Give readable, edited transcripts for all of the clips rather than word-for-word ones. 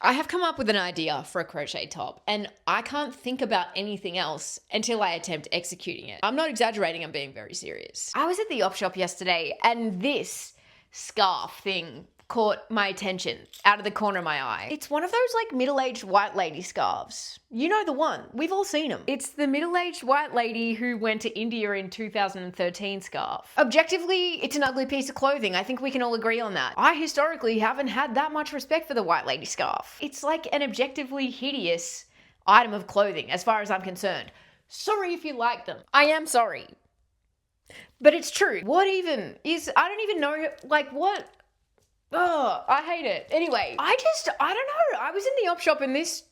I have come up with an idea for a crochet top, and I can't think about anything else until I attempt executing it. I'm not exaggerating, I'm being very serious. I was at the op shop yesterday, and this scarf thing caught my attention out of the corner of my eye. It's one of those like middle-aged white lady scarves. You know the one. We've all seen them. It's the middle-aged white lady who went to India in 2013 scarf. Objectively, it's an ugly piece of clothing. I think we can all agree on that. I historically haven't had that much respect for the white lady scarf. It's like an objectively hideous item of clothing as far as I'm concerned. Sorry if you like them. I am sorry. But it's true. What even is, I don't even know, like what? Oh, I hate it. Anyway, I don't know. I was in the op shop and this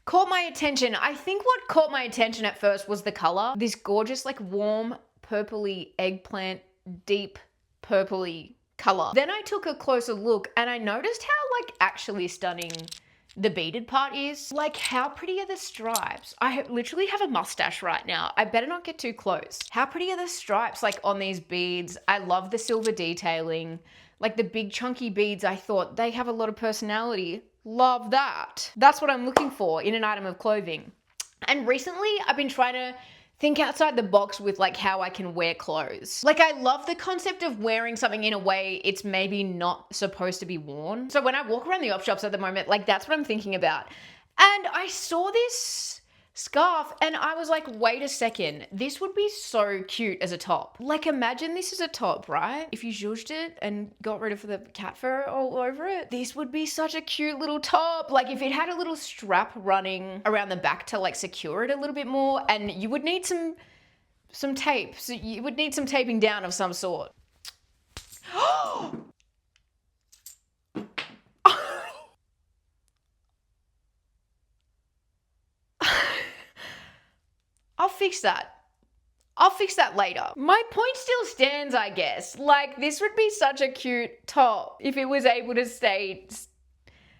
caught my attention. I think what caught my attention at first was the color. This gorgeous, like warm, purpley eggplant, deep purpley color. Then I took a closer look and I noticed how like actually stunning the beaded part is. Like how pretty are the stripes? I literally have a mustache right now. I better not get too close. How pretty are the stripes like on these beads? I love the silver detailing. Like the big chunky beads, I thought they have a lot of personality. Love that. That's what I'm looking for in an item of clothing. And recently I've been trying to think outside the box with like how I can wear clothes. Like I love the concept of wearing something in a way it's maybe not supposed to be worn. So when I walk around the op shops at the moment, like that's what I'm thinking about. And I saw this scarf and I was like, wait a second, this would be so cute as a top. Like imagine this is a top, right? If you zhuzhed it and got rid of the cat fur all over it, this would be such a cute little top. Like if it had a little strap running around the back to like secure it a little bit more, and you would need some tape. So you would need some taping down of some sort. I'll fix that. I'll fix that later. My point still stands, I guess. Like, this would be such a cute top if it was able to stay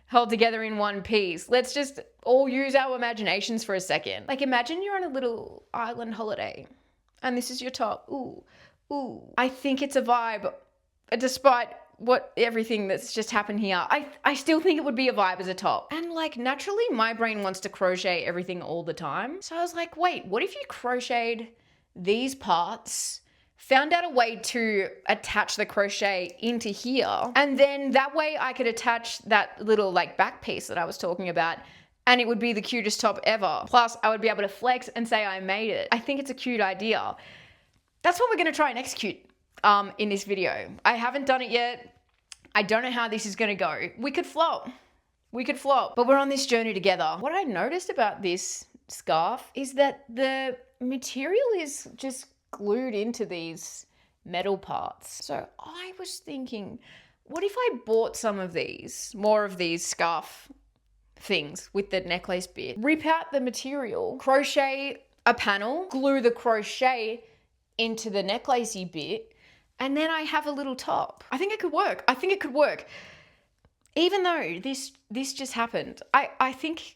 held together in one piece. Let's just all use our imaginations for a second. Like, imagine you're on a little island holiday and this is your top. Ooh, ooh. I think it's a vibe, despite everything that's just happened here. I still think it would be a vibe as a top. And like naturally my brain wants to crochet everything all the time. So I was like, wait, what if you crocheted these parts, found out a way to attach the crochet into here, and then that way I could attach that little like back piece that I was talking about, and it would be the cutest top ever. Plus I would be able to flex and say I made it. I think it's a cute idea. That's what we're gonna try and execute in this video. I haven't done it yet. I don't know how this is gonna go. We could flop, but we're on this journey together. What I noticed about this scarf is that the material is just glued into these metal parts. So I was thinking, what if I bought some of these, more of these scarf things with the necklace bit, rip out the material, crochet a panel, glue the crochet into the necklacey bit, and then I have a little top. I think it could work. Even though this just happened, I think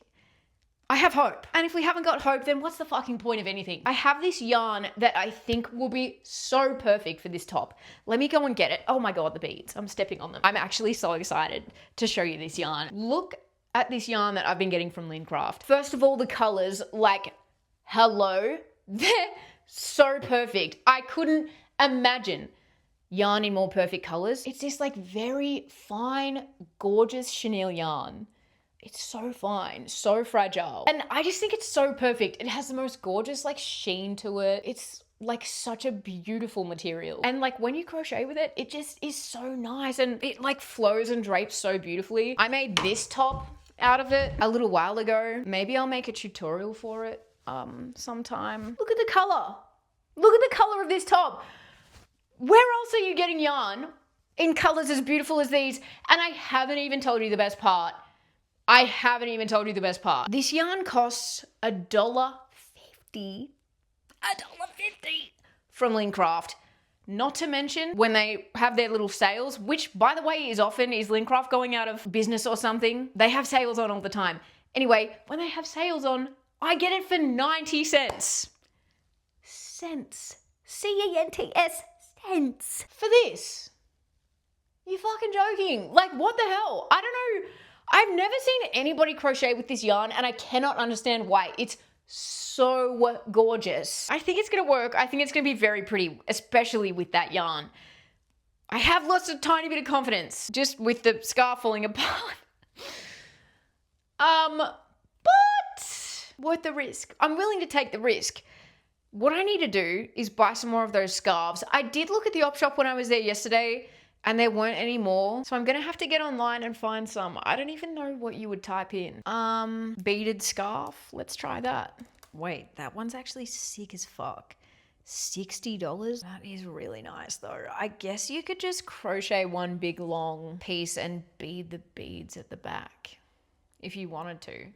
I have hope. And if we haven't got hope, then what's the fucking point of anything? I have this yarn that I think will be so perfect for this top. Let me go and get it. Oh my God, the beads. I'm stepping on them. I'm actually so excited to show you this yarn. Look at this yarn that I've been getting from Lincraft. First of all, the colors, like, hello. They're so perfect. I couldn't imagine yarn in more perfect colors. It's this like very fine, gorgeous chenille yarn. It's so fine, so fragile. And I just think it's so perfect. It has the most gorgeous like sheen to it. It's like such a beautiful material. And like when you crochet with it, it just is so nice and it like flows and drapes so beautifully. I made this top out of it a little while ago. Maybe I'll make a tutorial for it sometime. Look at the color. Look at the color of this top. Where else are you getting yarn in colors as beautiful as these? And I haven't even told you the best part. This yarn costs $1.50 from Lincraft. Not to mention when they have their little sales, which by the way is Lincraft going out of business or something? They have sales on all the time. Anyway, when they have sales on, I get it for 90 cents. Cents. C-E-N-T-S. Cents. For this. You fucking joking. Like what the hell? I don't know I've never seen anybody crochet with this yarn and I cannot understand why. It's so gorgeous. I think it's gonna work. I think it's gonna be very pretty, especially with that yarn. I have lost a tiny bit of confidence just with the scarf falling apart. But worth the risk. I'm willing to take the risk. What I need to do is buy some more of those scarves. I did look at the op shop when I was there yesterday and there weren't any more. So I'm going to have to get online and find some. I don't even know what you would type in. Beaded scarf. Let's try that. Wait, that one's actually sick as fuck. $60? That is really nice though. I guess you could just crochet one big long piece and bead the beads at the back if you wanted to.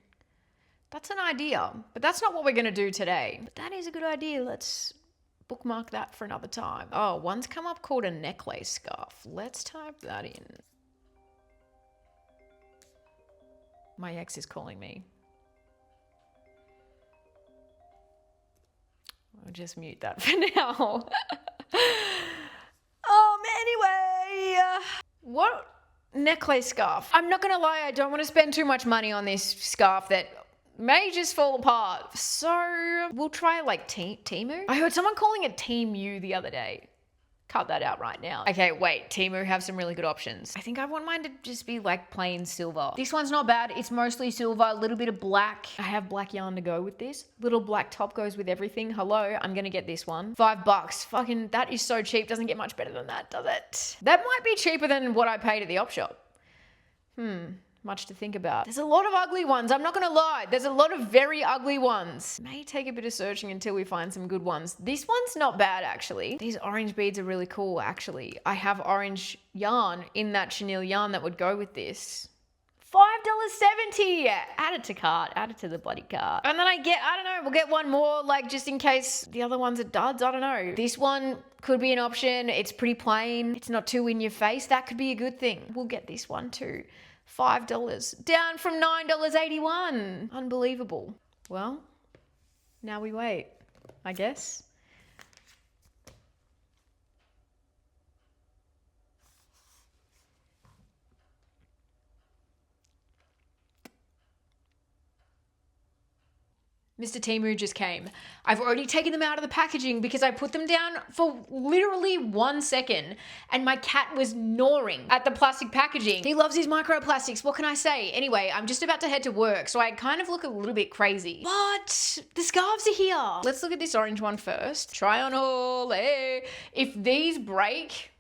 That's an idea, but that's not what we're going to do today. But that is a good idea. Let's bookmark that for another time. Oh, one's come up called a necklace scarf. Let's type that in. My ex is calling me. I'll just mute that for now. Anyway, what necklace scarf? I'm not going to lie, I don't want to spend too much money on this scarf that may just fall apart. So we'll try like Temu. I heard someone calling it Temu the other day. Cut that out right now. Okay, wait, Temu have some really good options. I think I want mine to just be like plain silver. This one's not bad. It's mostly silver, a little bit of black. I have black yarn to go with this. Little black top goes with everything. Hello, I'm gonna get this one. $5. Fucking, that is so cheap. Doesn't get much better than that, does it? That might be cheaper than what I paid at the op shop. Much to think about. There's a lot of ugly ones. I'm not going to lie. There's a lot of very ugly ones. May take a bit of searching until we find some good ones. This one's not bad, actually. These orange beads are really cool, actually. I have orange yarn in that chenille yarn that would go with this. $5.70. Add it to cart. Add it to the bloody cart. And then I don't know, we'll get one more, like, just in case the other ones are duds. I don't know. This one could be an option. It's pretty plain. It's not too in your face. That could be a good thing. We'll get this one too. $5. Down from $9.81. Unbelievable. Well, now we wait, I guess. Mr. Temu just came. I've already taken them out of the packaging because I put them down for literally 1 second and my cat was gnawing at the plastic packaging. He loves his microplastics. What can I say? Anyway, I'm just about to head to work, so I kind of look a little bit crazy. But the scarves are here. Let's look at this orange one first. Try on all. Hey. If these break,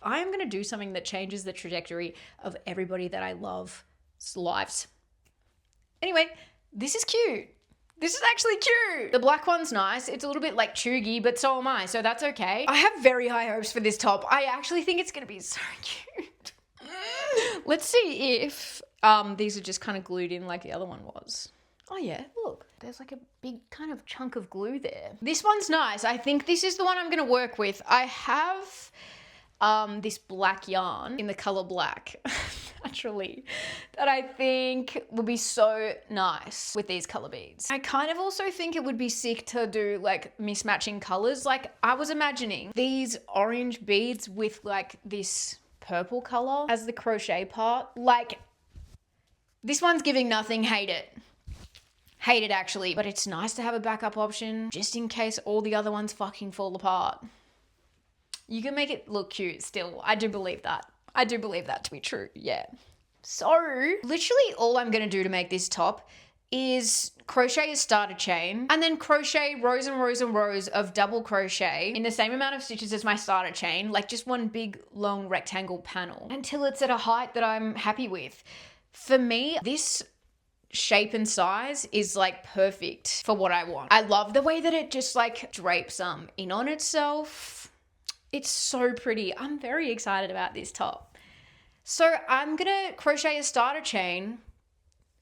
I am going to do something that changes the trajectory of everybody that I love's lives. Anyway, this is cute. This is actually cute. The black one's nice. It's a little bit like chuggy, but so am I, so that's okay. I have very high hopes for this top. I actually think it's gonna be so cute. Let's see if these are just kind of glued in like the other one was. Oh yeah, look. There's like a big kind of chunk of glue there. This one's nice. I think this is the one I'm gonna work with. I have this black yarn in the color black, naturally, that I think would be so nice with these color beads. I kind of also think it would be sick to do like mismatching colors. Like I was imagining these orange beads with like this purple color as the crochet part. Like this one's giving nothing. Hate it. Hate it actually, but it's nice to have a backup option just in case all the other ones fucking fall apart. You can make it look cute still. I do believe that. I do believe that to be true, yeah. So, literally all I'm gonna do to make this top is crochet a starter chain and then crochet rows and rows and rows of double crochet in the same amount of stitches as my starter chain, like just one big long rectangle panel until it's at a height that I'm happy with. For me, this shape and size is like perfect for what I want. I love the way that it just like drapes in on itself. It's so pretty. I'm very excited about this top. So I'm gonna crochet a starter chain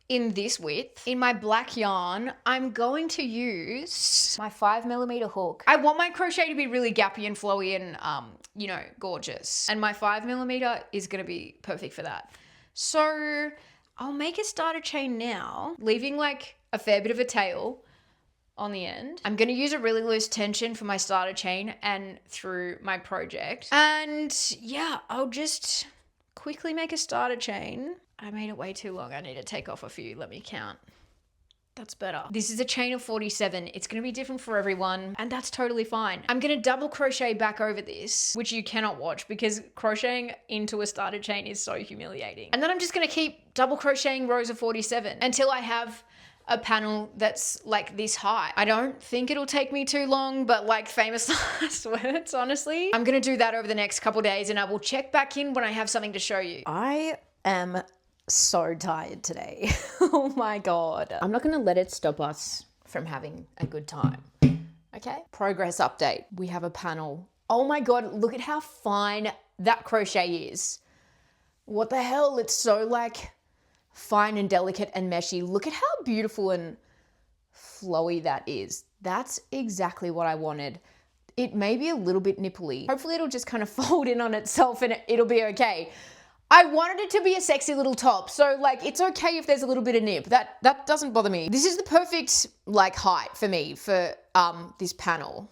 in this width. In my black yarn, I'm going to use my 5mm hook. I want my crochet to be really gappy and flowy and, you know, gorgeous. And my 5mm is gonna be perfect for that. So I'll make a starter chain now, leaving like a fair bit of a tail on the end. I'm going to use a really loose tension for my starter chain and through my project. And yeah, I'll just quickly make a starter chain. I made it way too long. I need to take off a few. Let me count. That's better. This is a chain of 47. It's going to be different for everyone, and that's totally fine. I'm going to double crochet back over this, which you cannot watch because crocheting into a starter chain is so humiliating. And then I'm just going to keep double crocheting rows of 47 until I have a panel that's like this high. I don't think it'll take me too long, but like famous last words, honestly. I'm going to do that over the next couple days, and I will check back in when I have something to show you. I am so tired today. Oh my God. I'm not going to let it stop us from having a good time. Okay. Progress update. We have a panel. Oh my God. Look at how fine that crochet is. What the hell? It's so like fine and delicate and meshy. Look at how beautiful and flowy that is. That's exactly what I wanted. It may be a little bit nipply. Hopefully it'll just kind of fold in on itself and it'll be okay. I wanted it to be a sexy little top, so like it's okay if there's a little bit of nip. That doesn't bother me. This is the perfect like height for me for this panel.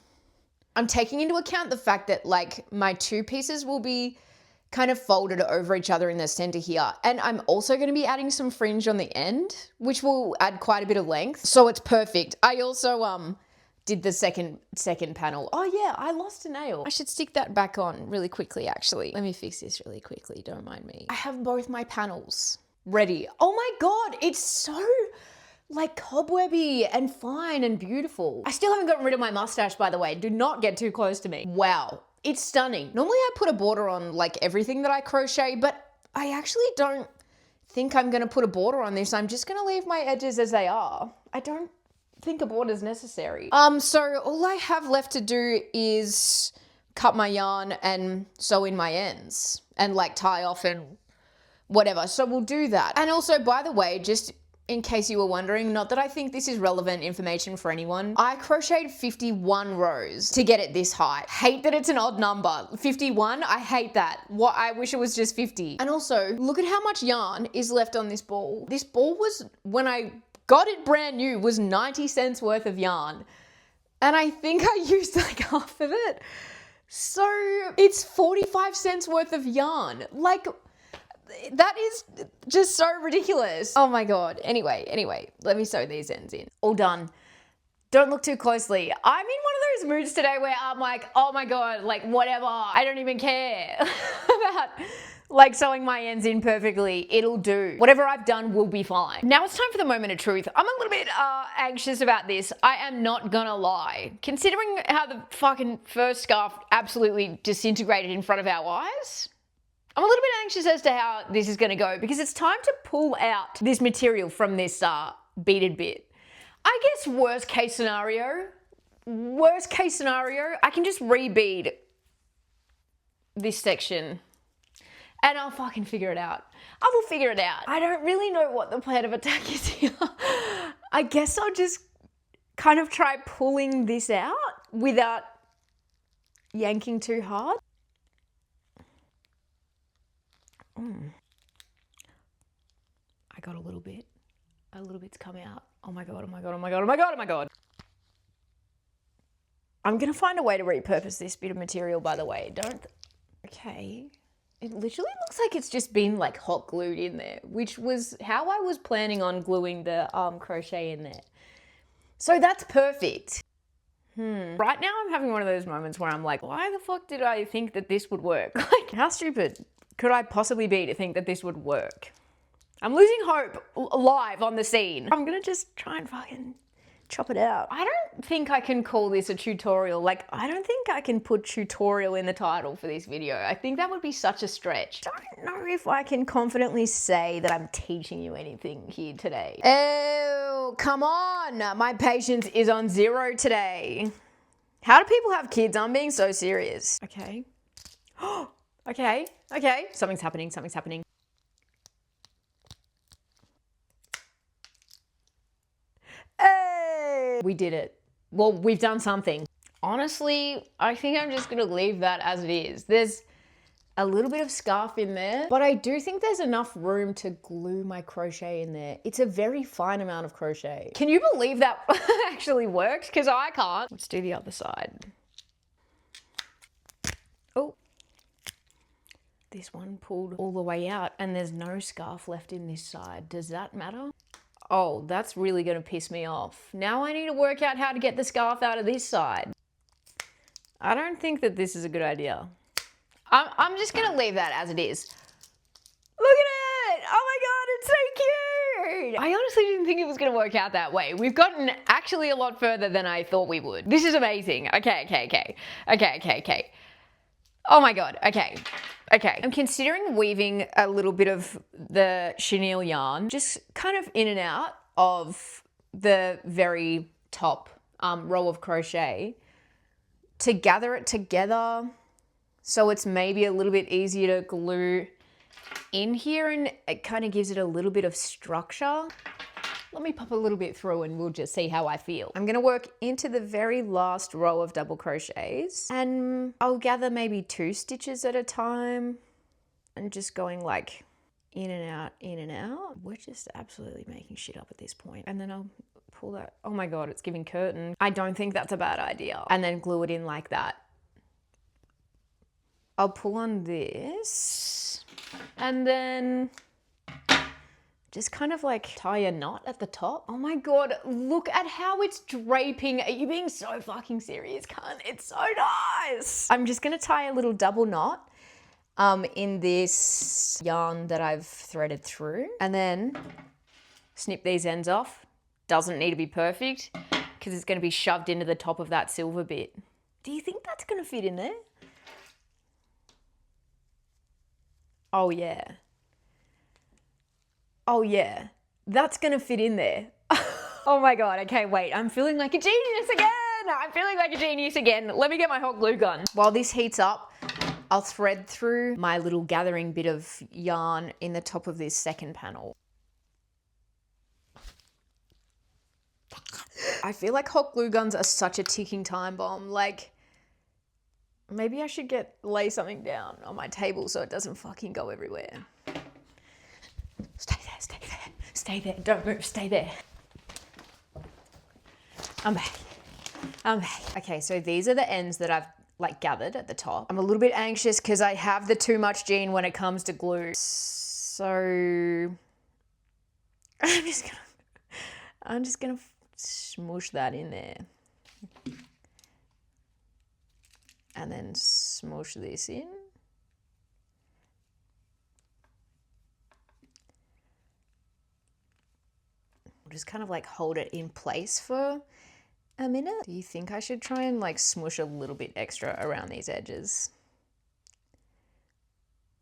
I'm taking into account the fact that like my two pieces will be kind of folded over each other in the center here, and I'm also going to be adding some fringe on the end, which will add quite a bit of length. So it's perfect. I also did the second panel. Oh yeah, I lost a nail. I should stick that back on really quickly actually. Let me fix this really quickly, don't mind me. I have both my panels ready. Oh my God, it's so like cobwebby and fine and beautiful. I still haven't gotten rid of my mustache, by the way. Do not get too close to me. Wow, it's stunning. Normally I put a border on like everything that I crochet, but I actually don't think I'm gonna put a border on this. I'm just gonna leave my edges as they are. I don't think a border is necessary. So all I have left to do is cut my yarn and sew in my ends and like tie off and whatever. So we'll do that. And also, by the way, just in case you were wondering, not that I think this is relevant information for anyone, I crocheted 51 rows to get it this high. Hate that it's an odd number. 51, I hate that. What, I wish it was just 50. And also, look at how much yarn is left on this ball. This ball was, when I got it brand new, was 90 cents worth of yarn. And I think I used like half of it. So it's 45 cents worth of yarn. Like, that is just so ridiculous. Oh my God. Anyway, let me sew these ends in. All done. Don't look too closely. I'm in one of those moods today where I'm like, oh my God, like whatever. I don't even care about like sewing my ends in perfectly. It'll do. Whatever I've done will be fine. Now it's time for the moment of truth. I'm a little bit anxious about this. I am not gonna lie. Considering how the fucking first scarf absolutely disintegrated in front of our eyes, I'm a little bit anxious as to how this is gonna go because it's time to pull out this material from this beaded bit. I guess worst case scenario, I can just rebead this section and I'll fucking figure it out. I will figure it out. I don't really know what the plan of attack is here. I guess I'll just kind of try pulling this out without yanking too hard. I got a little bit's come out. Oh my God. I'm gonna find a way to repurpose this bit of material, by the way. Okay. It literally looks like it's just been like hot glued in there, which was how I was planning on gluing the crochet in there. So that's perfect. Right now I'm having one of those moments where I'm like, why the fuck did I think that this would work? Like, how stupid could I possibly be to think that this would work? I'm losing hope live on the scene. I'm gonna just try and fucking chop it out. I don't think I can call this a tutorial. Like, I don't think I can put tutorial in the title for this video. I think that would be such a stretch. Don't know if I can confidently say that I'm teaching you anything here today. Oh, come on. My patience is on 0 today. How do people have kids? I'm being so serious. Okay. Okay. Something's happening. Hey! We did it. Well, we've done something. Honestly, I think I'm just gonna leave that as it is. There's a little bit of scarf in there, but I do think there's enough room to glue my crochet in there. It's a very fine amount of crochet. Can you believe that actually worked? Because I can't. Let's do the other side. Oh. This one pulled all the way out and there's no scarf left in this side. Does that matter? Oh, that's really gonna piss me off. Now I need to work out how to get the scarf out of this side. I don't think that this is a good idea. I'm just gonna leave that as it is. Look at it! Oh my god, it's so cute! I honestly didn't think it was gonna work out that way. We've gotten actually a lot further than I thought we would. This is amazing. Okay. Oh my god, okay. I'm considering weaving a little bit of the chenille yarn, just kind of in and out of the very top row of crochet to gather it together so it's maybe a little bit easier to glue in here and it kind of gives it a little bit of structure. Let me pop a little bit through and we'll just see how I feel. I'm gonna work into the very last row of double crochets and I'll gather maybe 2 stitches at a time and just going like in and out, in and out. We're just absolutely making shit up at this point. And then I'll pull that. Oh my God, it's giving curtain. I don't think that's a bad idea. And then glue it in like that. I'll pull on this and then just kind of like tie a knot at the top. Oh my God, look at how it's draping. Are you being so fucking serious, cunt? It's so nice. I'm just gonna tie a little double knot in this yarn that I've threaded through and then snip these ends off. Doesn't need to be perfect because it's gonna be shoved into the top of that silver bit. Do you think that's gonna fit in there? Oh yeah. Oh yeah, that's gonna fit in there. Oh my God, okay, wait, I'm feeling like a genius again. Let me get my hot glue gun. While this heats up, I'll thread through my little gathering bit of yarn in the top of this second panel. I feel like hot glue guns are such a ticking time bomb. Like, maybe I should lay something down on my table so it doesn't fucking go everywhere. Stay there, don't move, stay there. I'm back. Okay, so these are the ends that I've like gathered at the top. I'm a little bit anxious because I have the too much gene when it comes to glue. So I'm just gonna smoosh that in there. And then smoosh this in. Just kind of like hold it in place for a minute. Do you think I should try and like smush a little bit extra around these edges?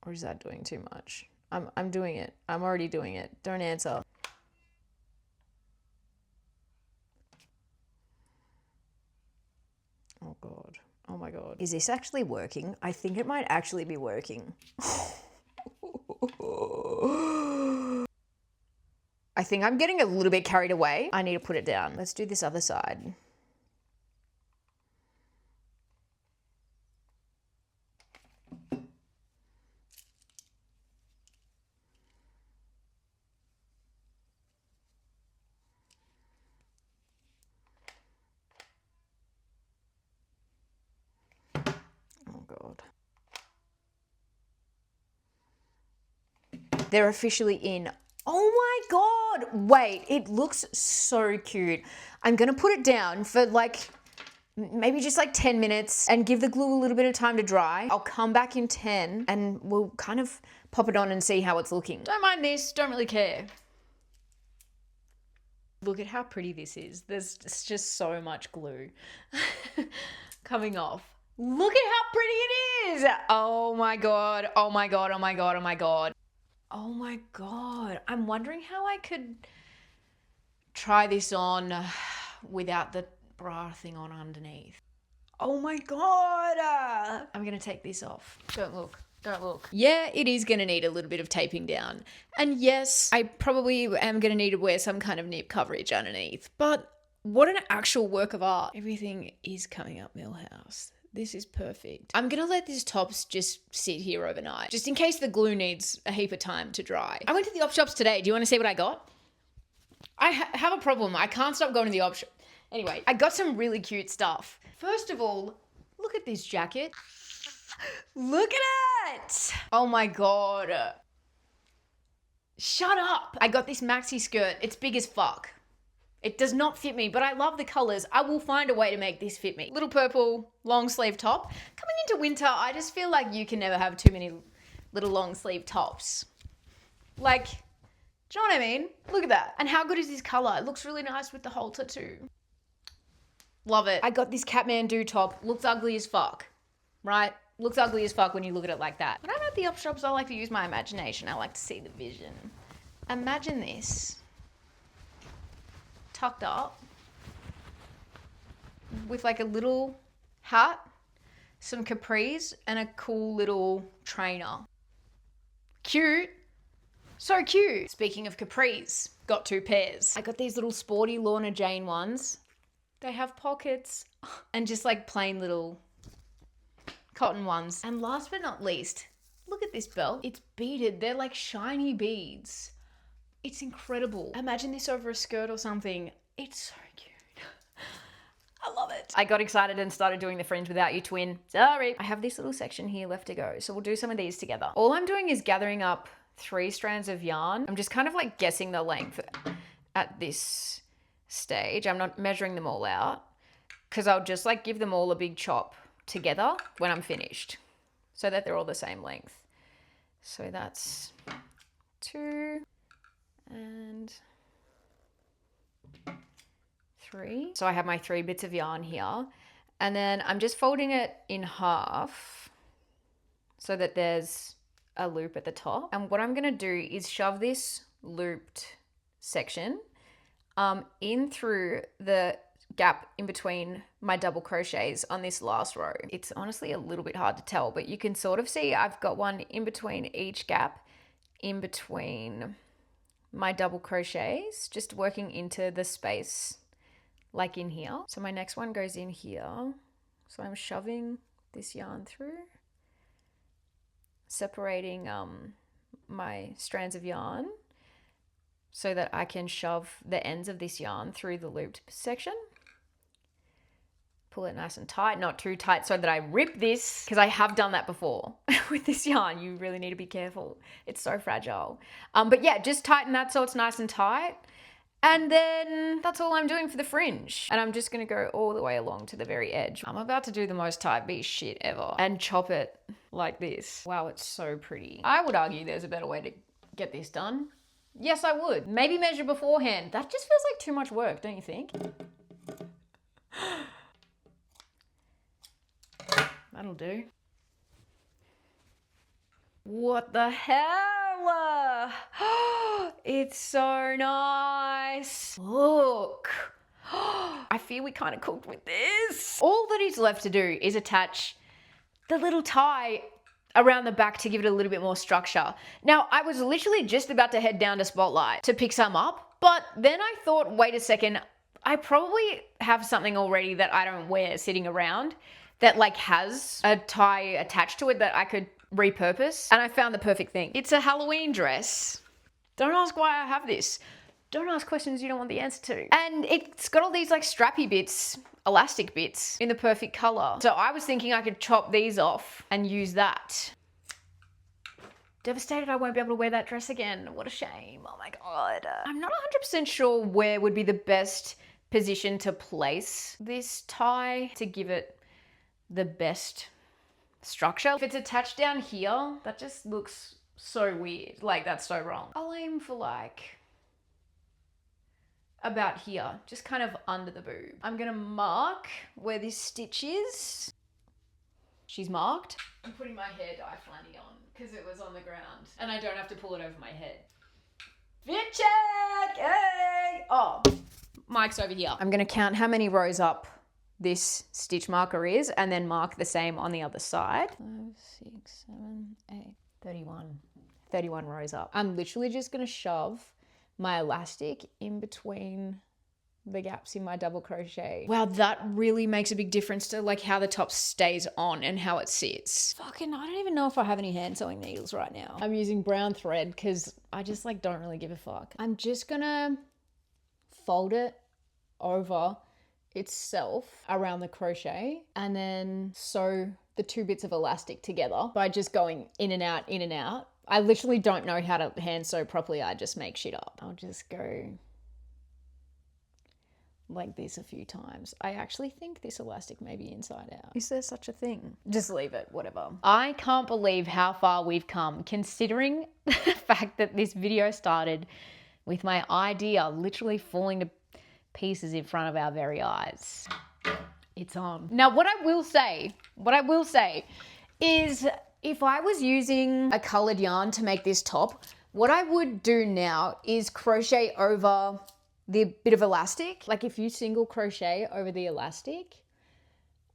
Or is that doing too much? I'm doing it. I'm already doing it. Don't answer. Oh God. Oh my God. Is this actually working? I think it might actually be working. I think I'm getting a little bit carried away. I need to put it down. Let's do this other side. Oh God. They're officially in. Oh my God, wait, it looks so cute. I'm gonna put it down for like, maybe just like 10 minutes and give the glue a little bit of time to dry. I'll come back in 10 and we'll kind of pop it on and see how it's looking. Don't mind this, don't really care. Look at how pretty this is. There's just so much glue coming off. Look at how pretty it is. Oh my God, oh my God, oh my God, oh my God. Oh my God, I'm wondering how I could try this on without the bra thing on underneath. Oh my God, I'm gonna take this off. Don't look, don't look. Yeah, it is gonna need a little bit of taping down. And yes, I probably am gonna need to wear some kind of nip coverage underneath, but what an actual work of art. Everything is coming up Millhouse. This is perfect. I'm gonna let this tops just sit here overnight, just in case the glue needs a heap of time to dry. I went to the op shops today. Do you want to see what I got? I have a problem. I can't stop going to the op shop. Anyway, I got some really cute stuff. First of all, look at this jacket. Look at it. Oh my God. Shut up. I got this maxi skirt. It's big as fuck. It does not fit me, but I love the colors. I will find a way to make this fit me. Little purple long sleeve top. Coming into winter, I just feel like you can never have too many little long sleeve tops. Like, do you know what I mean? Look at that. And how good is this color? It looks really nice with the halter too. Love it. I got this Kathmandu top. Looks ugly as fuck, right? Looks ugly as fuck when you look at it like that. When I'm at the op shops, I like to use my imagination. I like to see the vision. Imagine this. Tucked up with like a little hat, some capris, and a cool little trainer. Cute. So cute. Speaking of capris, got 2 pairs. I got these little sporty Lorna Jane ones. They have pockets and just like plain little cotton ones. And last but not least, look at this belt. It's beaded. They're like shiny beads. It's incredible. Imagine this over a skirt or something. It's so cute. I love it. I got excited and started doing the fringe without you, twin. Sorry. I have this little section here left to go. So we'll do some of these together. All I'm doing is gathering up 3 strands of yarn. I'm just kind of like guessing the length at this stage. I'm not measuring them all out because I'll just like give them all a big chop together when I'm finished so that they're all the same length. So that's 2 and 3. So I have my 3 bits of yarn here, and then I'm just folding it in half so that there's a loop at the top. And what I'm going to do is shove this looped section in through the gap in between my double crochets on this last row. It's honestly a little bit hard to tell, but you can sort of see I've got one in between each gap in between my double crochets, just working into the space like in here. So my next one goes in here. So I'm shoving this yarn through, separating my strands of yarn so that I can shove the ends of this yarn through the looped section. Pull it nice and tight, not too tight so that I rip this, because I have done that before with this yarn. You really need to be careful. It's so fragile. But yeah, just tighten that so it's nice and tight. And then that's all I'm doing for the fringe. And I'm just gonna go all the way along to the very edge. I'm about to do the most type B shit ever and chop it like this. Wow, it's so pretty. I would argue there's a better way to get this done. Yes, I would. Maybe measure beforehand. That just feels like too much work, don't you think? That'll do. What the hell? It's so nice. Look. I feel we kind of cooked with this. All that is left to do is attach the little tie around the back to give it a little bit more structure. Now, I was literally just about to head down to Spotlight to pick some up, but then I thought, wait a second, I probably have something already that I don't wear sitting around that like has a tie attached to it that I could repurpose. And I found the perfect thing. It's a Halloween dress. Don't ask why I have this. Don't ask questions you don't want the answer to. And it's got all these like strappy bits, elastic bits in the perfect color. So I was thinking I could chop these off and use that. Devastated I won't be able to wear that dress again. What a shame. Oh my God. I'm not 100% sure where would be the best position to place this tie to give it the best structure. If it's attached down here, that just looks so weird. Like that's so wrong. I'll aim for like about here, just kind of under the boob. I'm gonna mark where this stitch is. She's marked. I'm putting my hair dye flanny on because it was on the ground and I don't have to pull it over my head. Fit check! Hey! Oh, Mike's over here. I'm gonna count how many rows up this stitch marker is and then mark the same on the other side. 5, 6, 7, 8, 31. 31 rows up. I'm literally just gonna shove my elastic in between the gaps in my double crochet. Wow, that really makes a big difference to like how the top stays on and how it sits. Fucking, I don't even know if I have any hand sewing needles right now. I'm using brown thread because I just like don't really give a fuck. I'm just gonna fold it over itself around the crochet and then sew the two bits of elastic together by just going in and out, in and out. I literally don't know how to hand sew properly. I just make shit up. I'll just go like this a few times. I actually think this elastic may be inside out. Is there such a thing? Just leave it, whatever. I can't believe how far we've come, considering the fact that this video started with my idea literally falling to pieces in front of our very eyes. It's on. Now, what I will say is if I was using a colored yarn to make this top, what I would do now is crochet over the bit of elastic. Like if you single crochet over the elastic,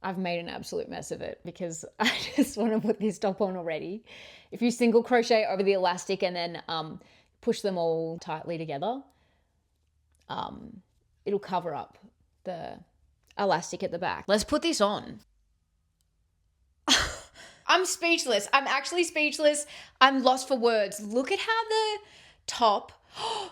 I've made an absolute mess of it because I just want to put this top on already. If you single crochet over the elastic and then push them all tightly together, it'll cover up the elastic at the back. Let's put this on. I'm speechless. I'm actually speechless. I'm lost for words. Look at how the top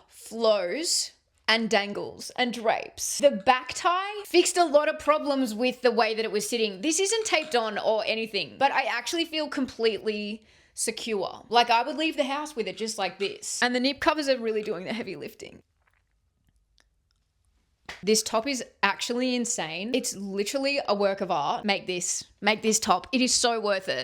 flows and dangles and drapes. The back tie fixed a lot of problems with the way that it was sitting. This isn't taped on or anything, but I actually feel completely secure. Like I would leave the house with it just like this. And the nip covers are really doing the heavy lifting. This top is actually insane. It's literally a work of art. Make this top. It is so worth it.